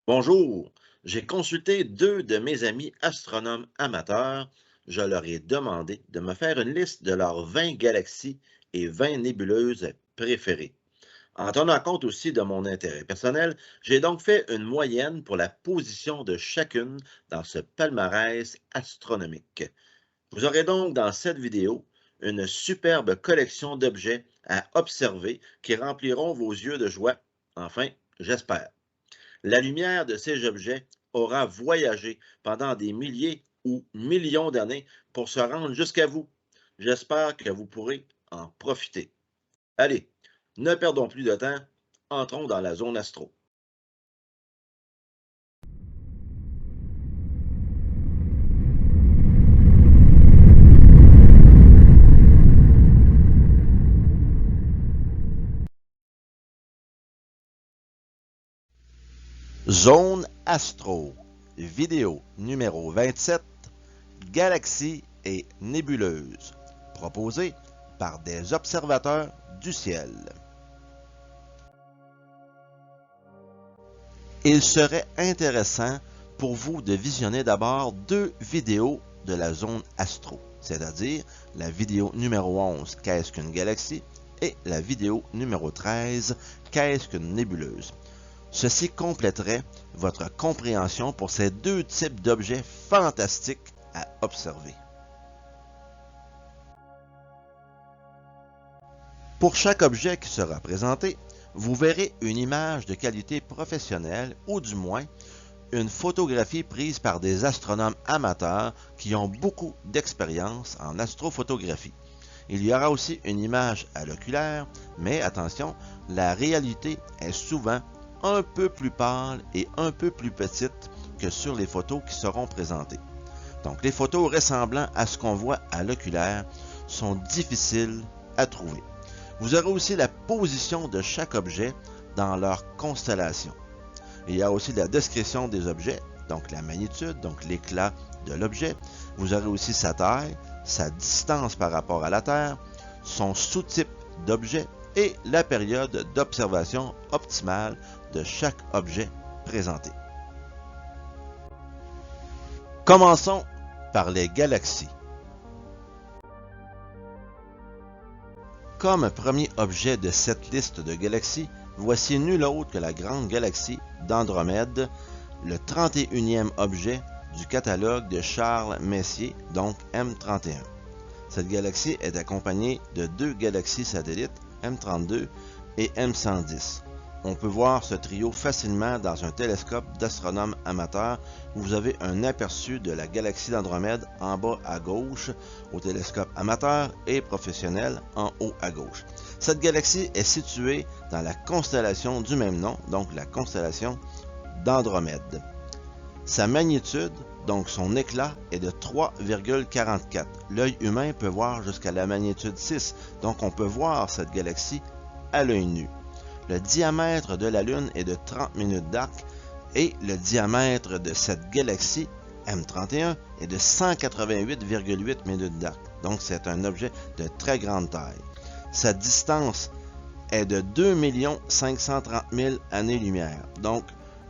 Bonjour, j'ai consulté deux de mes amis astronomes amateurs. Je leur ai demandé de me faire une liste de leurs 20 galaxies et 20 nébuleuses préférées. En tenant compte aussi de mon intérêt personnel, j'ai donc fait une moyenne pour la position de chacune dans ce palmarès astronomique. Vous aurez donc dans cette vidéo une superbe collection d'objets à observer qui rempliront vos yeux de joie. Enfin, j'espère. La lumière de ces objets aura voyagé pendant des milliers ou millions d'années pour se rendre jusqu'à vous. J'espère que vous pourrez en profiter. Allez, ne perdons plus de temps, entrons dans la zone astro. Zone astro, vidéo numéro 27, galaxies et nébuleuses, proposée par des observateurs du ciel. Il serait intéressant pour vous de visionner d'abord deux vidéos de la zone astro, c'est-à-dire la vidéo numéro 11, qu'est-ce qu'une galaxie, et la vidéo numéro 13, qu'est-ce qu'une nébuleuse. Ceci compléterait votre compréhension pour ces deux types d'objets fantastiques à observer. Pour chaque objet qui sera présenté, vous verrez une image de qualité professionnelle ou du moins une photographie prise par des astronomes amateurs qui ont beaucoup d'expérience en astrophotographie. Il y aura aussi une image à l'oculaire, mais attention, la réalité est souvent un peu plus pâle et un peu plus petite que sur les photos qui seront présentées. Donc les photos ressemblant à ce qu'on voit à l'oculaire sont difficiles à trouver. Vous aurez aussi la position de chaque objet dans leur constellation. Il y a aussi la description des objets, donc la magnitude, donc l'éclat de l'objet. Vous aurez aussi sa taille, sa distance par rapport à la Terre, son sous-type d'objet et la période d'observation optimale de chaque objet présenté. Commençons par les galaxies. Comme premier objet de cette liste de galaxies, voici nul autre que la grande galaxie d'Andromède, le 31e objet du catalogue de Charles Messier, donc M31. Cette galaxie est accompagnée de deux galaxies satellites, M32 et M110. On peut voir ce trio facilement dans un télescope d'astronomes amateurs où vous avez un aperçu de la galaxie d'Andromède en bas à gauche au télescope amateur et professionnel en haut à gauche. Cette galaxie est située dans la constellation du même nom, donc la constellation d'Andromède. Sa magnitude, donc son éclat, est de 3,44. L'œil humain peut voir jusqu'à la magnitude 6, donc on peut voir cette galaxie à l'œil nu. Le diamètre de la Lune est de 30 minutes d'arc et le diamètre de cette galaxie, M31, est de 188,8 minutes d'arc. Donc c'est un objet de très grande taille. Sa distance est de 2 530 000 années-lumière. Donc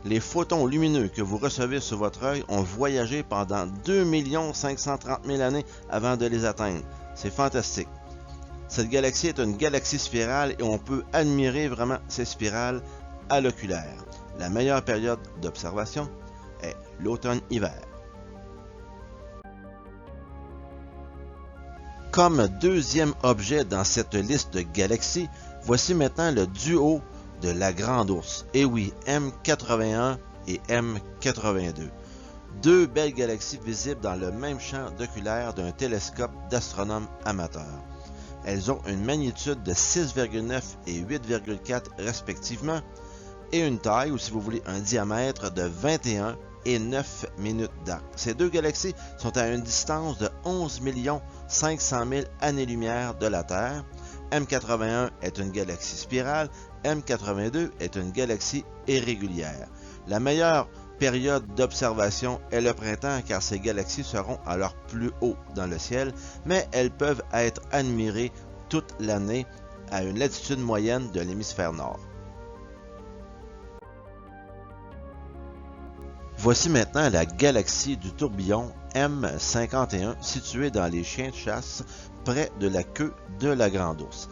les photons lumineux que vous recevez sur votre œil ont voyagé pendant 2 530 000 années avant de les atteindre. C'est fantastique. Cette galaxie est une galaxie spirale et on peut admirer vraiment ces spirales à l'oculaire. La meilleure période d'observation est l'automne-hiver. Comme deuxième objet dans cette liste de galaxies, voici maintenant le duo de la Grande Ourse. Et oui, M81 et M82. Deux belles galaxies visibles dans le même champ d'oculaire d'un télescope d'astronomes amateurs. Elles ont une magnitude de 6,9 et 8,4 respectivement et une taille, ou si vous voulez un diamètre de 21 et 9 minutes d'arc. Ces deux galaxies sont à une distance de 11 500 000 années-lumière de la Terre. M81 est une galaxie spirale, M82 est une galaxie irrégulière. La meilleure période d'observation est le printemps car ces galaxies seront à leur plus haut dans le ciel, mais elles peuvent être admirées toute l'année à une latitude moyenne de l'hémisphère nord. Voici maintenant la galaxie du tourbillon M51 située dans les chiens de chasse près de la queue de la Grande Ourse.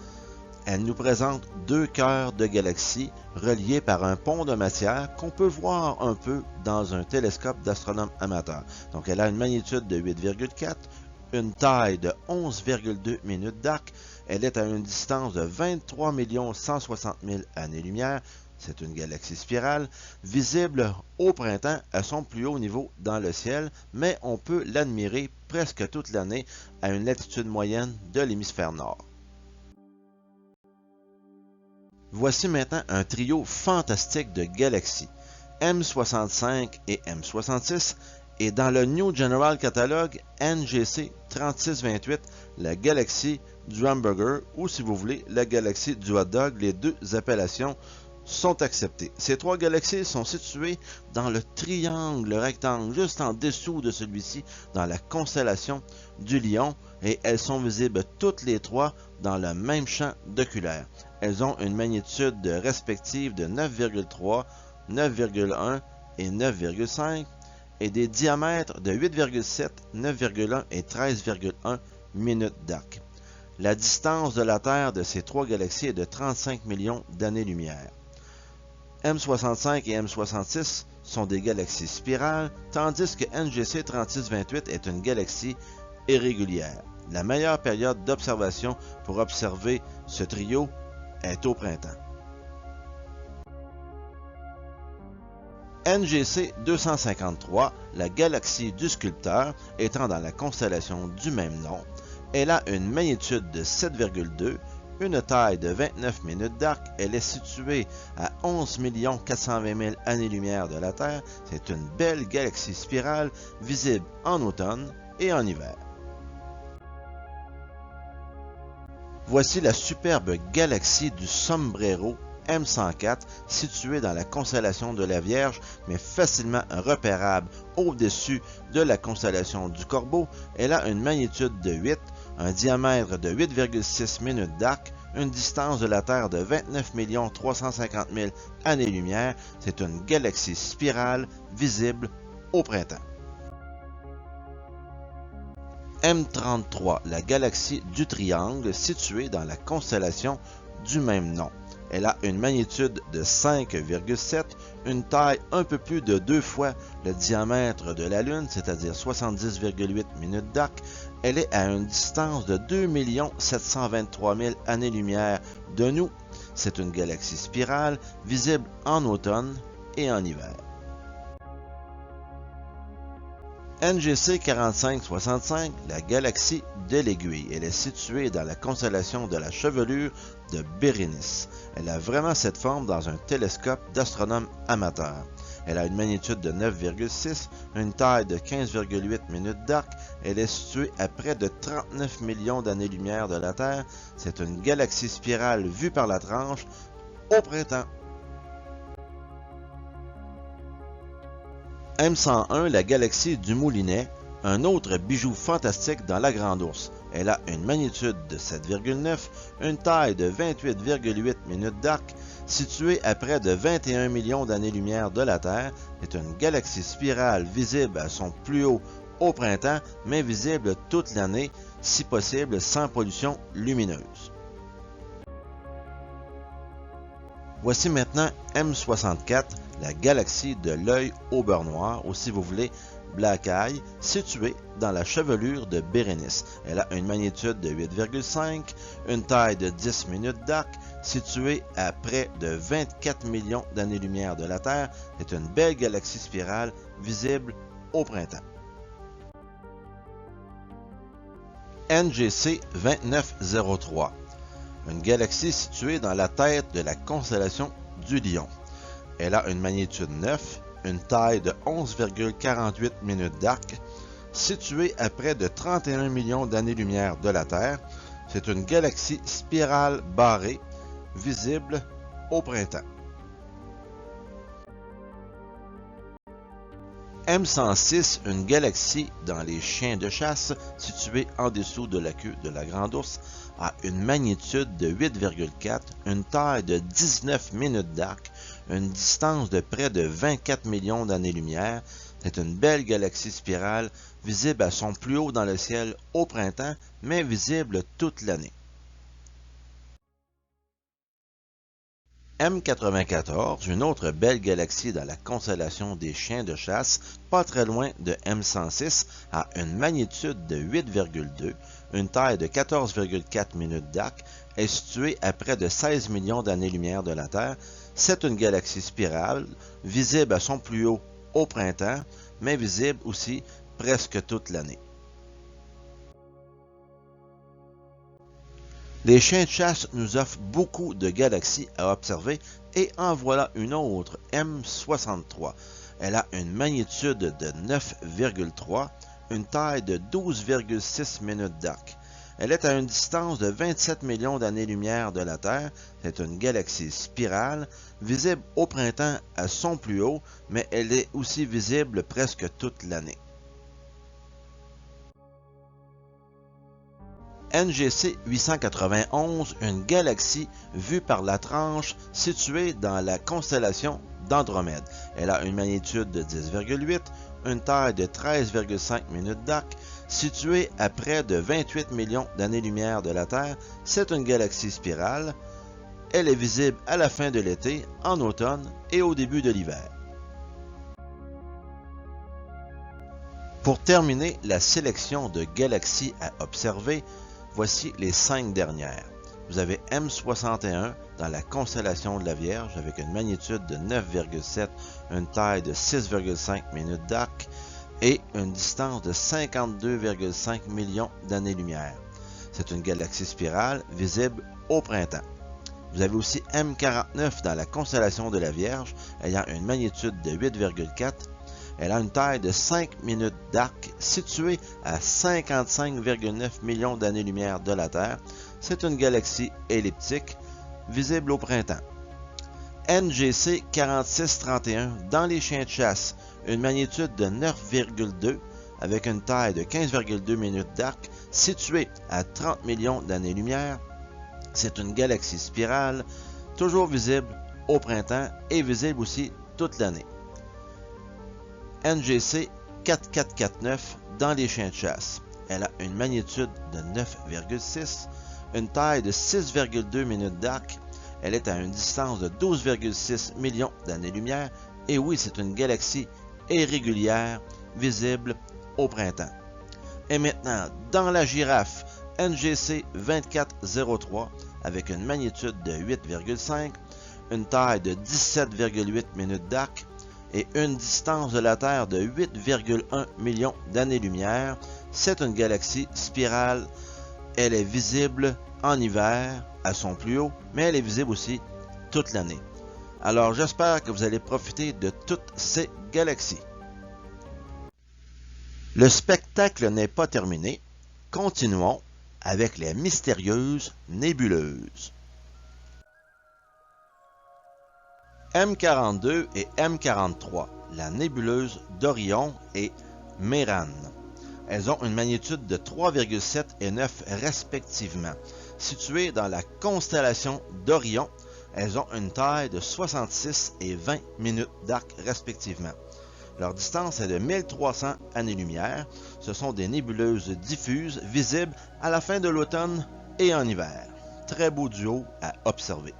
Elle nous présente deux cœurs de galaxies reliés par un pont de matière qu'on peut voir un peu dans un télescope d'astronomes amateurs. Donc elle a une magnitude de 8,4, une taille de 11,2 minutes d'arc, elle est à une distance de 23 160 000 années-lumière. C'est une galaxie spirale, visible au printemps à son plus haut niveau dans le ciel, mais on peut l'admirer presque toute l'année à une latitude moyenne de l'hémisphère nord. Voici maintenant un trio fantastique de galaxies, M65 et M66, et dans le New General Catalogue NGC 3628, la galaxie du hamburger, ou si vous voulez, la galaxie du hot dog, les deux appellations sont acceptées. Ces trois galaxies sont situées dans le triangle rectangle, juste en dessous de celui-ci, dans la constellation du Lion, et elles sont visibles toutes les trois dans le même champ oculaire. Elles ont une magnitude respective de 9,3, 9,1 et 9,5, et des diamètres de 8,7, 9,1 et 13,1 minutes d'arc. La distance de la Terre de ces trois galaxies est de 35 millions d'années-lumière. M65 et M66 sont des galaxies spirales, tandis que NGC 3628 est une galaxie irrégulière. La meilleure période d'observation pour observer ce trio est au printemps. NGC 253, la galaxie du sculpteur, étant dans la constellation du même nom, elle a une magnitude de 7,2, une taille de 29 minutes d'arc, elle est située à 11 420 000 années-lumière de la Terre. C'est une belle galaxie spirale visible en automne et en hiver. Voici la superbe galaxie du Sombrero M104, située dans la constellation de la Vierge, mais facilement repérable au-dessus de la constellation du Corbeau. Elle a une magnitude de 8, un diamètre de 8,6 minutes d'arc, une distance de la Terre de 29 350 000 années-lumière. C'est une galaxie spirale visible au printemps. M33, la galaxie du Triangle, située dans la constellation du même nom. Elle a une magnitude de 5,7, une taille un peu plus de 2 fois le diamètre de la Lune, c'est-à-dire 70,8 minutes d'arc. Elle est à une distance de 2 723 000 années-lumière de nous. C'est une galaxie spirale, visible en automne et en hiver. NGC 4565, la galaxie de l'Aiguille. Elle est située dans la constellation de la Chevelure de Bérénice. Elle a vraiment cette forme dans un télescope d'astronomes amateurs. Elle a une magnitude de 9,6, une taille de 15,8 minutes d'arc. Elle est située à près de 39 millions d'années-lumière de la Terre. C'est une galaxie spirale vue par la tranche au printemps. M101, la galaxie du Moulinet, un autre bijou fantastique dans la Grande Ourse. Elle a une magnitude de 7,9, une taille de 28,8 minutes d'arc, située à près de 21 millions d'années-lumière de la Terre. C'est une galaxie spirale visible à son plus haut au printemps, mais visible toute l'année, si possible sans pollution lumineuse. Voici maintenant M64, la galaxie de l'œil au beurre noir, ou si vous voulez, Black Eye, située dans la chevelure de Bérénice. Elle a une magnitude de 8,5, une taille de 10 minutes d'arc, située à près de 24 millions d'années-lumière de la Terre. C'est une belle galaxie spirale visible au printemps. NGC 2903, une galaxie située dans la tête de la constellation du Lion. Elle a une magnitude 9, une taille de 11,48 minutes d'arc, située à près de 31 millions d'années-lumière de la Terre. C'est une galaxie spirale barrée, visible au printemps. M106, une galaxie dans les chiens de chasse située en dessous de la queue de la Grande Ourse, a une magnitude de 8,4, une taille de 19 minutes d'arc, une distance de près de 24 millions d'années-lumière. C'est une belle galaxie spirale, visible à son plus haut dans le ciel au printemps, mais visible toute l'année. M94, une autre belle galaxie dans la constellation des chiens de chasse, pas très loin de M106, a une magnitude de 8,2, une taille de 14,4 minutes d'arc, est située à près de 16 millions d'années-lumière de la Terre. C'est une galaxie spirale, visible à son plus haut au printemps, mais visible aussi presque toute l'année. Les chiens de chasse nous offrent beaucoup de galaxies à observer et en voilà une autre, M63. Elle a une magnitude de 9,3, une taille de 12,6 minutes d'arc. Elle est à une distance de 27 millions d'années-lumière de la Terre. C'est une galaxie spirale, visible au printemps à son plus haut, mais elle est aussi visible presque toute l'année. NGC 891, une galaxie vue par la tranche située dans la constellation d'Andromède. Elle a une magnitude de 10,8, une taille de 13,5 minutes d'arc, située à près de 28 millions d'années-lumière de la Terre. C'est une galaxie spirale. Elle est visible à la fin de l'été, en automne et au début de l'hiver. Pour terminer la sélection de galaxies à observer, voici les 5 dernières. Vous avez M61 dans la constellation de la Vierge avec une magnitude de 9,7, une taille de 6,5 minutes d'arc et une distance de 52,5 millions d'années-lumière. C'est une galaxie spirale visible au printemps. Vous avez aussi M49 dans la constellation de la Vierge ayant une magnitude de 8,4. Elle a une taille de 5 minutes d'arc située à 55,9 millions d'années-lumière de la Terre. C'est une galaxie elliptique, visible au printemps. NGC 4631 dans les chiens de chasse, une magnitude de 9,2 avec une taille de 15,2 minutes d'arc située à 30 millions d'années-lumière. C'est une galaxie spirale, toujours visible au printemps et visible aussi toute l'année. NGC 4449 dans les chiens de chasse. Elle a une magnitude de 9,6, une taille de 6,2 minutes d'arc. Elle est à une distance de 12,6 millions d'années-lumière. Et oui, c'est une galaxie irrégulière, visible au printemps. Et maintenant, dans la girafe, NGC 2403 avec une magnitude de 8,5, une taille de 17,8 minutes d'arc et une distance de la Terre de 8,1 millions d'années-lumière. C'est une galaxie spirale. Elle est visible en hiver à son plus haut, mais elle est visible aussi toute l'année. Alors j'espère que vous allez profiter de toutes ces galaxies. Le spectacle n'est pas terminé. Continuons avec les mystérieuses nébuleuses. M42 et M43, la nébuleuse d'Orion et Méran. Elles ont une magnitude de 3,7 et 9 respectivement. Situées dans la constellation d'Orion, elles ont une taille de 66 et 20 minutes d'arc respectivement. Leur distance est de 1300 années-lumière. Ce sont des nébuleuses diffuses visibles à la fin de l'automne et en hiver. Très beau duo à observer.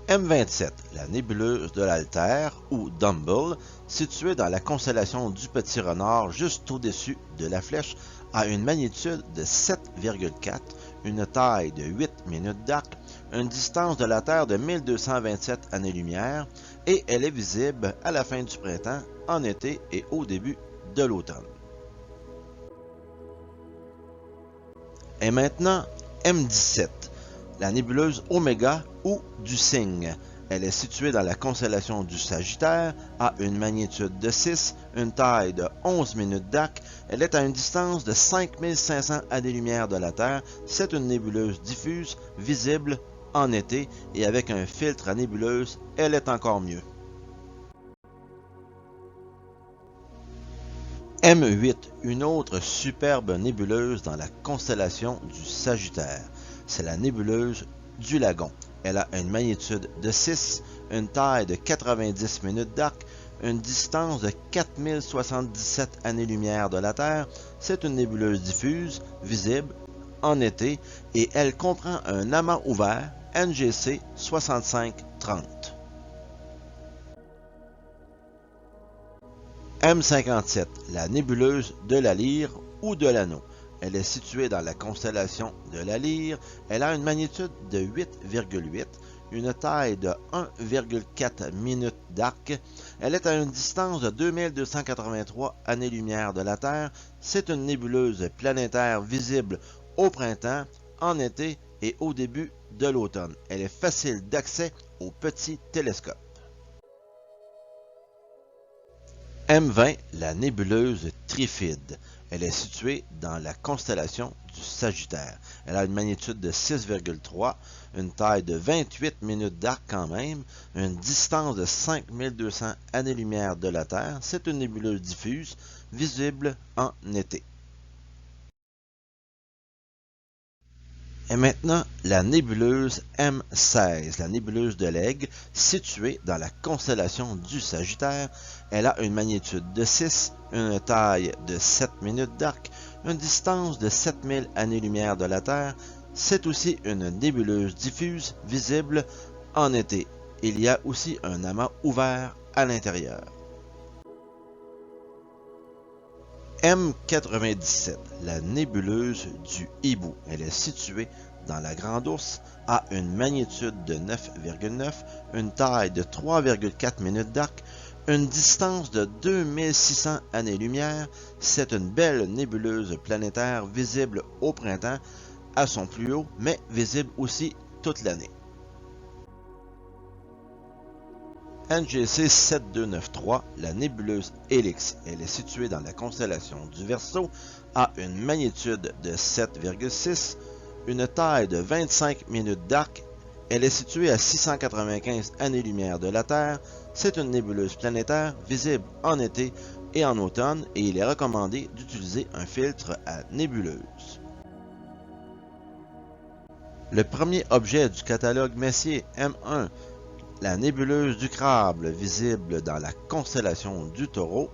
M27, la nébuleuse de l'Altaire ou Dumble, située dans la constellation du Petit Renard juste au-dessus de la Flèche, a une magnitude de 7,4, une taille de 8 minutes d'arc, une distance de la Terre de 1227 années-lumière et elle est visible à la fin du printemps, en été et au début de l'automne. Et maintenant, M17, la nébuleuse Oméga ou du Cygne. Elle est située dans la constellation du Sagittaire, a une magnitude de 6, une taille de 11 minutes d'arc. Elle est à une distance de 5500 années-lumière de la Terre. C'est une nébuleuse diffuse, visible en été et avec un filtre à nébuleuse, elle est encore mieux. M8, une autre superbe nébuleuse dans la constellation du Sagittaire. C'est la nébuleuse du Lagon. Elle a une magnitude de 6, une taille de 90 minutes d'arc, une distance de 4077 années-lumière de la Terre. C'est une nébuleuse diffuse, visible en été, et elle comprend un amas ouvert NGC 6530. M57, la nébuleuse de la Lyre ou de l'Anneau. Elle est située dans la constellation de la Lyre. Elle a une magnitude de 8,8, une taille de 1,4 minutes d'arc. Elle est à une distance de 2283 années-lumière de la Terre. C'est une nébuleuse planétaire visible au printemps, en été et au début de l'automne. Elle est facile d'accès aux petits télescopes. M20, la nébuleuse Trifide. Elle est située dans la constellation du Sagittaire. Elle a une magnitude de 6,3, une taille de 28 minutes d'arc quand même, une distance de 5200 années-lumière de la Terre. C'est une nébuleuse diffuse, visible en été. Et maintenant, la nébuleuse M16, la nébuleuse de l'Aigle, située dans la constellation du Sagittaire. Elle a une magnitude de 6, une taille de 7 minutes d'arc, une distance de 7000 années-lumière de la Terre. C'est aussi une nébuleuse diffuse, visible en été. Il y a aussi un amas ouvert à l'intérieur. M97, la nébuleuse du Hibou. Elle est située dans la Grande Ourse, a une magnitude de 9,9, une taille de 3,4 minutes d'arc, une distance de 2600 années-lumière. C'est une belle nébuleuse planétaire visible au printemps à son plus haut, mais visible aussi toute l'année. NGC 7293, la nébuleuse Helix. Elle est située dans la constellation du Verseau, a une magnitude de 7,6, une taille de 25 minutes d'arc. Elle est située à 695 années-lumière de la Terre. C'est une nébuleuse planétaire visible en été et en automne, et il est recommandé d'utiliser un filtre à nébuleuse. Le premier objet du catalogue Messier, M1, la nébuleuse du Crabe, visible dans la constellation du Taureau,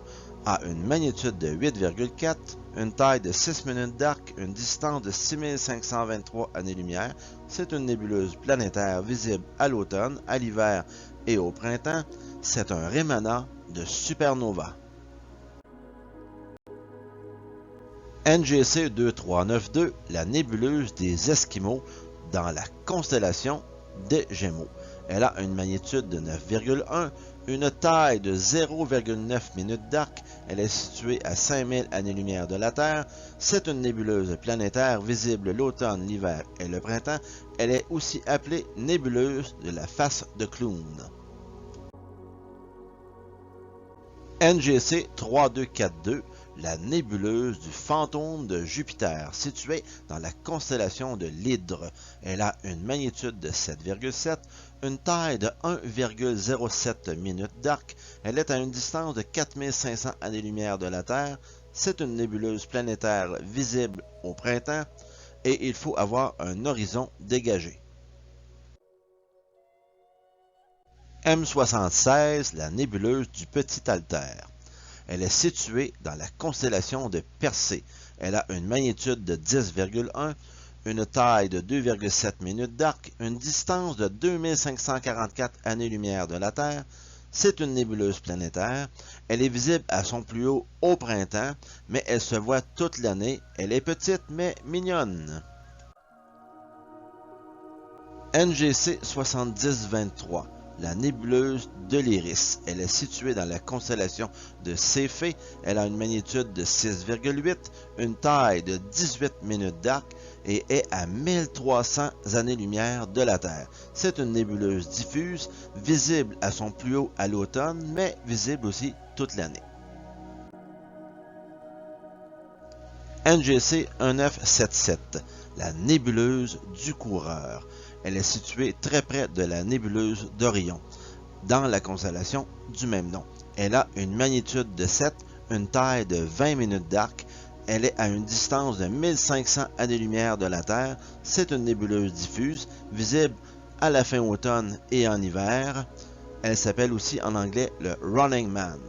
a une magnitude de 8,4, une taille de 6 minutes d'arc, une distance de 6523 années-lumière. C'est une nébuleuse planétaire visible à l'automne, à l'hiver et au printemps. C'est un rémanent de supernova. NGC 2392, la nébuleuse des Esquimaux dans la constellation des Gémeaux. Elle a une magnitude de 9,1, une taille de 0,9 minutes d'arc. Elle est située à 5000 années-lumière de la Terre. C'est une nébuleuse planétaire visible l'automne, l'hiver et le printemps. Elle est aussi appelée nébuleuse de la face de clown. NGC 3242, la nébuleuse du fantôme de Jupiter, située dans la constellation de l'Hydre. Elle a une magnitude de 7,7, une taille de 1,07 minutes d'arc. Elle est à une distance de 4500 années-lumière de la Terre. C'est une nébuleuse planétaire visible au printemps et il faut avoir un horizon dégagé. M76, la nébuleuse du Petit Altaire. Elle est située dans la constellation de Persée. Elle a une magnitude de 10,1, une taille de 2,7 minutes d'arc, une distance de 2544 années-lumière de la Terre. C'est une nébuleuse planétaire. Elle est visible à son plus haut au printemps, mais elle se voit toute l'année. Elle est petite mais mignonne. NGC 7023, la nébuleuse de l'Iris. Elle est située dans la constellation de Céphée. Elle a une magnitude de 6,8, une taille de 18 minutes d'arc et est à 1300 années-lumière de la Terre. C'est une nébuleuse diffuse, visible à son plus haut à l'automne, mais visible aussi toute l'année. NGC 1977, la nébuleuse du Coureur. Elle est située très près de la nébuleuse d'Orion, dans la constellation du même nom. Elle a une magnitude de 7, une taille de 20 minutes d'arc. Elle est à une distance de 1500 années-lumière de la Terre. C'est une nébuleuse diffuse, visible à la fin automne et en hiver. Elle s'appelle aussi en anglais le Running Man.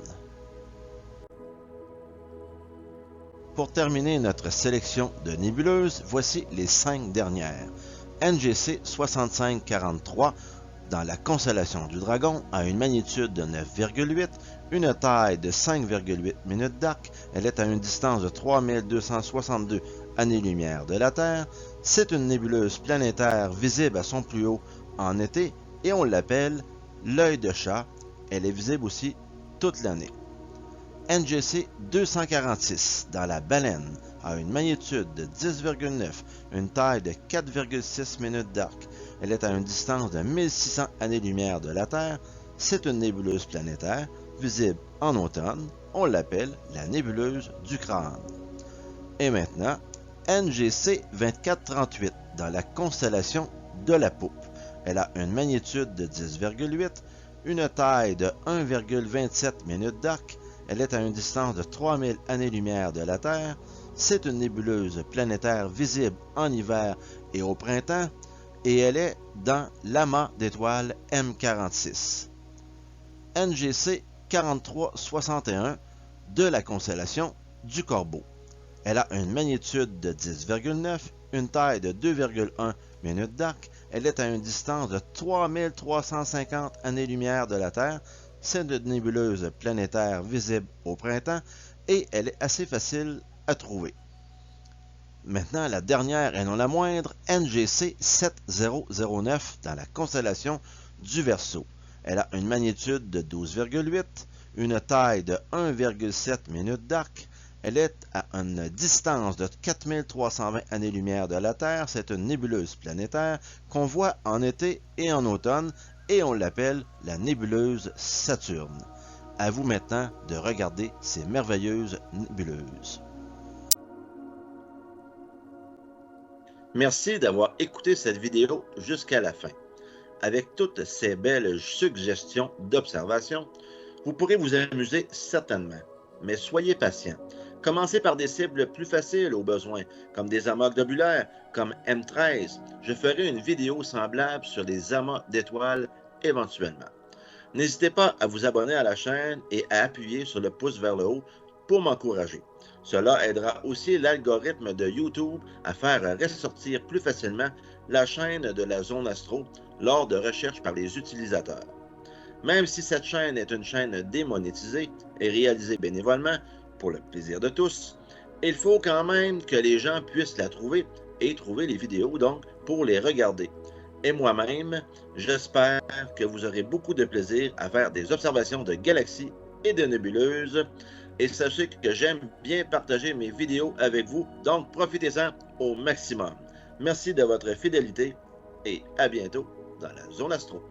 Pour terminer notre sélection de nébuleuses, voici les 5 dernières. NGC 6543 dans la constellation du Dragon a une magnitude de 9,8, une taille de 5,8 minutes d'arc. Elle est à une distance de 3262 années-lumière de la Terre. C'est une nébuleuse planétaire visible à son plus haut en été et on l'appelle l'œil de chat. Elle est visible aussi toute l'année. NGC 246 dans la Baleine a une magnitude de 10,9, une taille de 4,6 minutes d'arc. Elle est à une distance de 1600 années-lumière de la Terre. C'est une nébuleuse planétaire visible en automne. On l'appelle la nébuleuse du crâne. Et maintenant, NGC 2438 dans la constellation de la Poupe. Elle a une magnitude de 10,8, une taille de 1,27 minutes d'arc. Elle est à une distance de 3000 années-lumière de la Terre. C'est une nébuleuse planétaire visible en hiver et au printemps, et elle est dans l'amas d'étoiles M46. NGC 4361 de la constellation du Corbeau. Elle a une magnitude de 10,9, une taille de 2,1 minutes d'arc. Elle est à une distance de 3350 années-lumière de la Terre. C'est une nébuleuse planétaire visible au printemps et elle est assez facile à trouver. Maintenant, la dernière et non la moindre, NGC 7009 dans la constellation du Verseau. Elle a une magnitude de 12,8, une taille de 1,7 minutes d'arc. Elle est à une distance de 4320 années-lumière de la Terre. C'est une nébuleuse planétaire qu'on voit en été et en automne et on l'appelle la nébuleuse Saturne. À vous maintenant de regarder ces merveilleuses nébuleuses. Merci d'avoir écouté cette vidéo jusqu'à la fin. Avec toutes ces belles suggestions d'observation, vous pourrez vous amuser certainement. Mais soyez patient. Commencez par des cibles plus faciles au besoin, comme des amas globulaires, comme M13. Je ferai une vidéo semblable sur les amas d'étoiles éventuellement. N'hésitez pas à vous abonner à la chaîne et à appuyer sur le pouce vers le haut pour m'encourager. Cela aidera aussi l'algorithme de YouTube à faire ressortir plus facilement la chaîne de la Zone Astro lors de recherches par les utilisateurs. Même si cette chaîne est une chaîne démonétisée et réalisée bénévolement pour le plaisir de tous, il faut quand même que les gens puissent la trouver et trouver les vidéos donc pour les regarder. Et moi-même, j'espère que vous aurez beaucoup de plaisir à faire des observations de galaxies et de nébuleuses. Et sachez que j'aime bien partager mes vidéos avec vous, donc profitez-en au maximum. Merci de votre fidélité et à bientôt dans la Zone Astro.